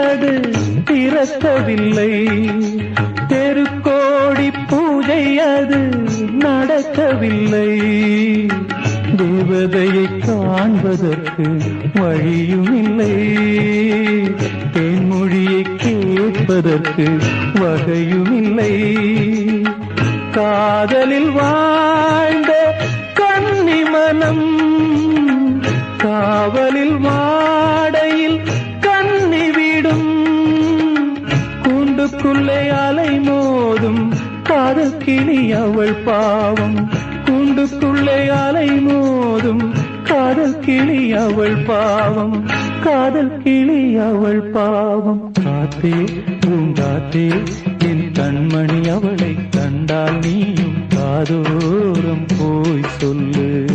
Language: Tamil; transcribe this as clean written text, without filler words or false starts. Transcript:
அது திறக்கவில்லை. தெருக்கோடி பூஜை அது நடக்கவில்லை. தேவதையை காண்பதற்கு வழியும் இல்லை. தேன்மொழியை கேட்பதற்கு வகையும் இல்லை. காதலில் வாழ்ந்த கன்னி மனம் காவலில் வாடையில் கன்னி விடும். கூண்டுக்குள்ளே அலை மோதும் காதல் கிளி அவள் பாவம். கூண்டுக்குள்ளே அலை மோதும் காதல் கிளி அவள் பாவம். காதல் கிளி அவள் பாவம். காத்தே பூங்காத்தே என் கண்மணி அவளை கண்டால் நீயும் காதோரம் போய் சொல்லு.